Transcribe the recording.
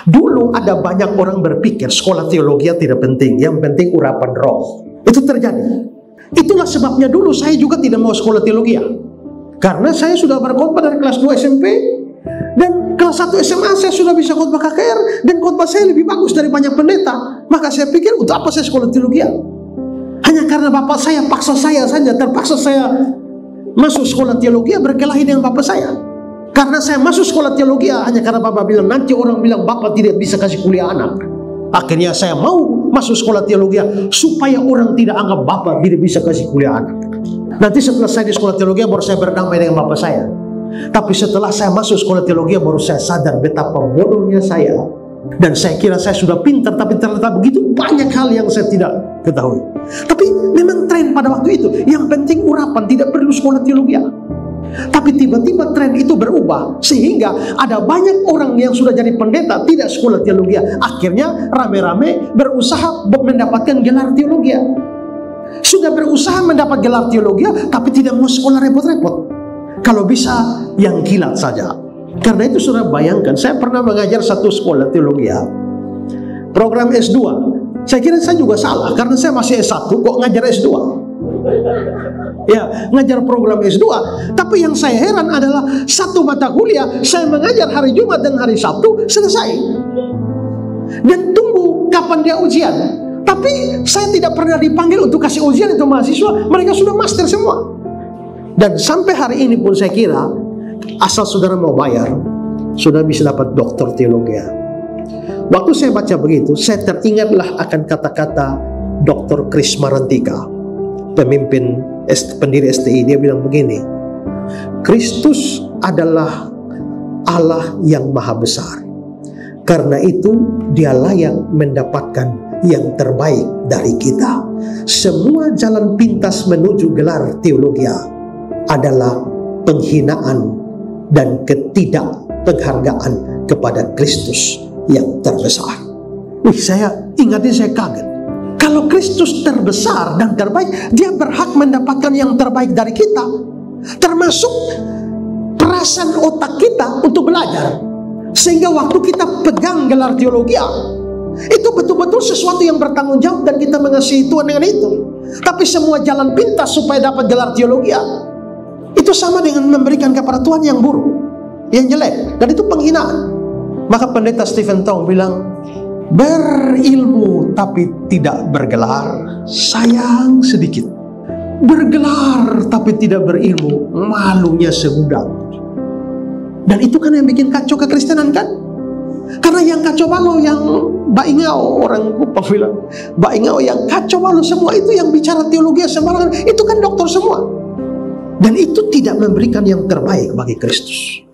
Dulu ada banyak orang berpikir sekolah teologi tidak penting, yang penting urapan roh. Itu terjadi. Itulah sebabnya dulu saya juga tidak mau sekolah teologi. Karena saya sudah berkhotbah dari kelas 2 SMP dan kelas 1 SMA saya sudah bisa khotbah KKR dan khotbah saya lebih bagus dari banyak pendeta. Maka saya pikir untuk apa saya sekolah teologi? Hanya karena bapak saya paksa saya saja, terpaksa saya masuk sekolah teologi berkelahi dengan bapak saya. Karena saya masuk sekolah teologi hanya karena bapak bilang nanti orang bilang bapak tidak bisa kasih kuliah anak. Akhirnya saya mau masuk sekolah teologi supaya orang tidak anggap bapak tidak bisa kasih kuliah anak. Nanti setelah saya di sekolah teologi baru saya berdamai dengan bapak saya. Tapi setelah saya masuk sekolah teologi baru saya sadar betapa bodohnya saya. Dan saya kira saya sudah pintar, tapi ternyata begitu banyak hal yang saya tidak ketahui. Tapi memang tren pada waktu itu yang penting urapan, tidak perlu sekolah teologi. Tapi tiba-tiba tren itu berubah sehingga ada banyak orang yang sudah jadi pendeta tidak sekolah teologi. Akhirnya rame-rame berusaha mendapatkan gelar teologi. Sudah berusaha mendapat gelar teologi tapi tidak mau sekolah repot-repot. Kalau bisa yang kilat saja. Karena itu sudah bayangkan, saya pernah mengajar satu sekolah teologi, program S2. Saya kira saya juga salah karena saya masih S1 kok ngajar S2. Ya, ngajar program S2. Tapi yang saya heran adalah satu mata kuliah saya mengajar hari Jumat dan hari Sabtu selesai. Dan tunggu kapan dia ujian. Tapi saya tidak pernah dipanggil untuk kasih ujian itu mahasiswa. Mereka sudah master semua. Dan sampai hari ini pun saya kira asal saudara mau bayar sudah bisa dapat doktor teologi. Waktu saya baca begitu, saya teringatlah akan kata-kata Dr. Chris Marantika, pemimpin pendiri STI. Dia bilang begini, Kristus adalah Allah yang maha besar. Karena itu dia layak mendapatkan yang terbaik dari kita. Semua jalan pintas menuju gelar teologi adalah penghinaan dan ketidakpenghargaan kepada Kristus yang terbesar. Saya ingatin, saya kaget. Kalau Kristus terbesar dan terbaik, dia berhak mendapatkan yang terbaik dari kita, termasuk perasaan otak kita untuk belajar. Sehingga waktu kita pegang gelar teologi, itu betul-betul sesuatu yang bertanggung jawab dan kita mengasihi Tuhan dengan itu. Tapi semua jalan pintas supaya dapat gelar teologi, itu sama dengan memberikan kepada Tuhan yang buruk, yang jelek, dan itu penghinaan. Maka pendeta Stephen Tong bilang, berilmu tapi tidak bergelar, sayang sedikit. Bergelar tapi tidak berilmu, malunya segudang. Dan itu kan yang bikin kacau kekristenan kan? Karena yang kacau balau, yang baingau, orang Kupang bilang, baingau yang kacau balau semua itu yang bicara teologi sembarangan, itu kan dokter semua. Dan itu tidak memberikan yang terbaik bagi Kristus.